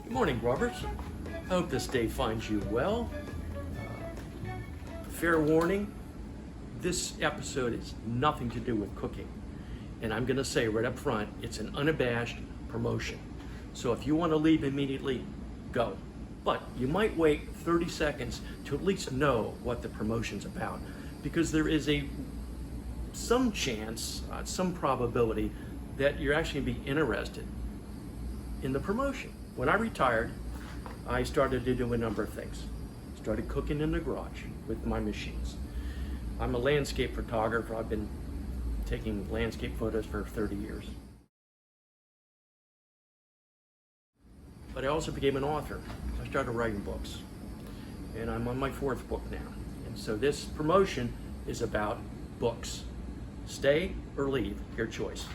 Good morning, Grubbers. I hope this day finds you well. Fair warning, this episode is nothing to do with cooking. And I'm gonna say right up front, it's an unabashed promotion. So if you wanna leave immediately, go. But you might wait 30 seconds to at least know what the promotion's about, because there is some chance, some probability that you're actually gonna be interested in the promotion. When I retired, I started to do a number of things. Started cooking in the garage with my machines. I'm a landscape photographer. I've been taking landscape photos for 30 years. But I also became an author. I started writing books. And I'm on my 4th book now. And so this promotion is about books. Stay or leave, your choice.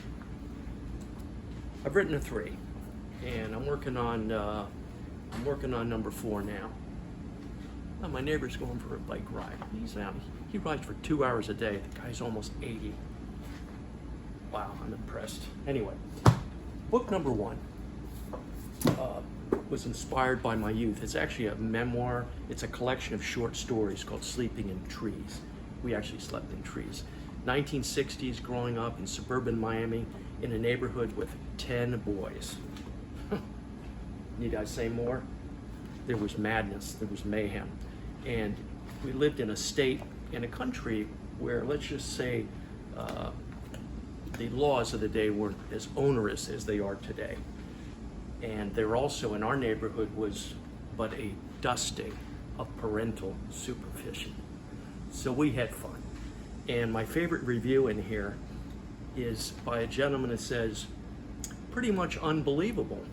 I've written 3. And I'm working on number 4 now. Oh, my neighbor's going for a bike ride. He rides for 2 hours a day. The guy's almost 80. Wow, I'm impressed. Anyway, book number 1 was inspired by my youth. It's actually a memoir. It's a collection of short stories called Sleeping in Trees. We actually slept in trees. 1960s, growing up in suburban Miami in a neighborhood with 10 boys. Need I say more? There was madness, there was mayhem. And we lived in a state, in a country where, let's just say, the laws of the day weren't as onerous as they are today. And there also, in our neighborhood, was but a dusting of parental supervision. So we had fun. And my favorite review in here is by a gentleman that says, pretty much unbelievable.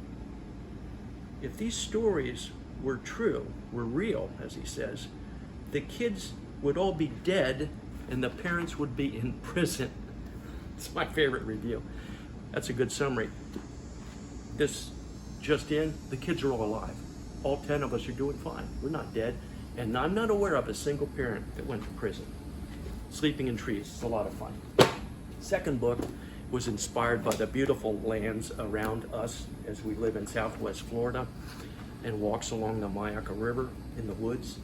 If these stories were true, were real, as he says, the kids would all be dead and the parents would be in prison. It's my favorite review. That's a good summary. This just in, the kids are all alive. All 10 of us are doing fine. We're not dead. And I'm not aware of a single parent that went to prison. Sleeping in Trees, it's a lot of fun. Second book was inspired by the beautiful lands around us as we live in Southwest Florida and walks along the Mayacca River in the woods.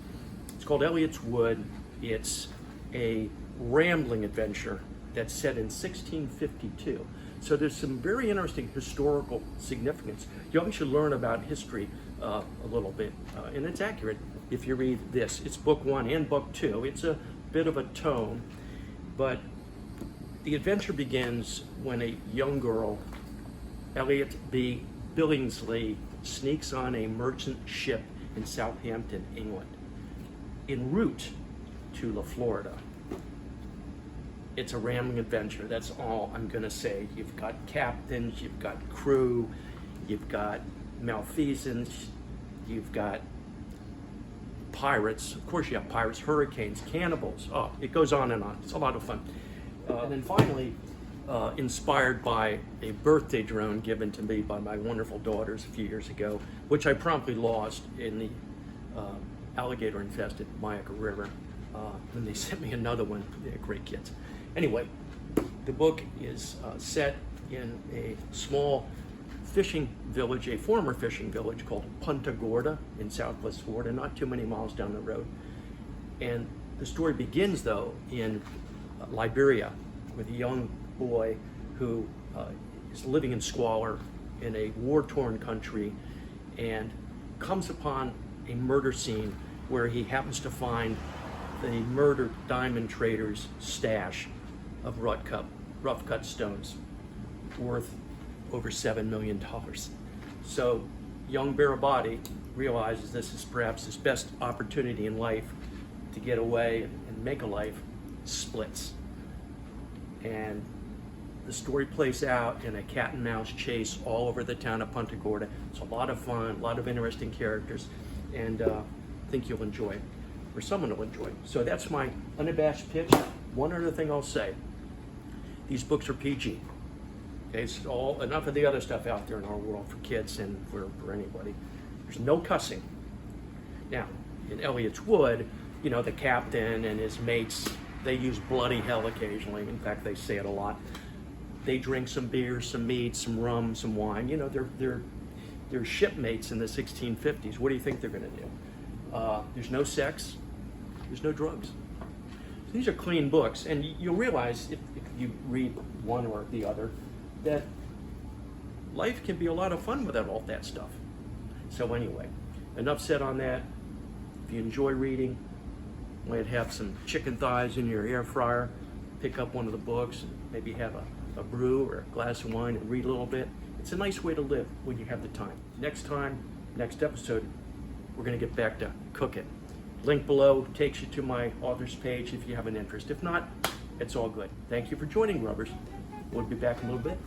It's called Elliots Wood. It's a rambling adventure that's set in 1652. So there's some very interesting historical significance. You always should learn about history a little bit, and it's accurate if you read this. It's book 1 and book 2. It's a bit of a tome, but the adventure begins when a young girl, Elliot B. Billingsley, sneaks on a merchant ship in Southampton, England, en route to Florida. It's a rambling adventure. That's all I'm gonna say. You've got captains, you've got crew, you've got malfeasance, you've got pirates. Of course you have pirates, hurricanes, cannibals. Oh, it goes on and on. It's a lot of fun. And then finally, inspired by a birthday drone given to me by my wonderful daughters a few years ago, which I promptly lost in the alligator-infested Mayacca River. And they sent me another one. They're great kids. Anyway, the book is set in a small fishing village, a former fishing village called Punta Gorda in Southwest Florida, not too many miles down the road. And the story begins, though, in Liberia with a young boy who is living in squalor in a war-torn country and comes upon a murder scene where he happens to find the murdered diamond trader's stash of rough-cut stones worth over $7 million. So young Barabati realizes this is perhaps his best opportunity in life to get away and make a life, splits. And the story plays out in a cat and mouse chase all over the town of Punta Gorda. It's a lot of fun, a lot of interesting characters, and I think you'll enjoy it, or someone will enjoy it. So that's my unabashed pitch. One other thing I'll say, these books are PG. Okay, it's all enough of the other stuff out there in our world for kids and for anybody. There's no cussing. Now, in Elliots Wood, you know, the captain and his mates, they use bloody hell occasionally. In fact, they say it a lot. They drink some beer, some mead, some rum, some wine. You know, they're They're shipmates in the 1650s. What do you think they're going to do? There's no sex. There's no drugs. So these are clean books, and you'll realize if you read one or the other that life can be a lot of fun without all that stuff. So anyway, enough said on that. If you enjoy reading, might have some chicken thighs in your air fryer, pick up one of the books, and maybe have a brew or a glass of wine and read a little bit. It's a nice way to live when you have the time. Next episode, we're going to get back to cooking. Link below takes you to my author's page if you have an interest. If not, it's all good. Thank you for joining, Rubbers. We'll be back in a little bit.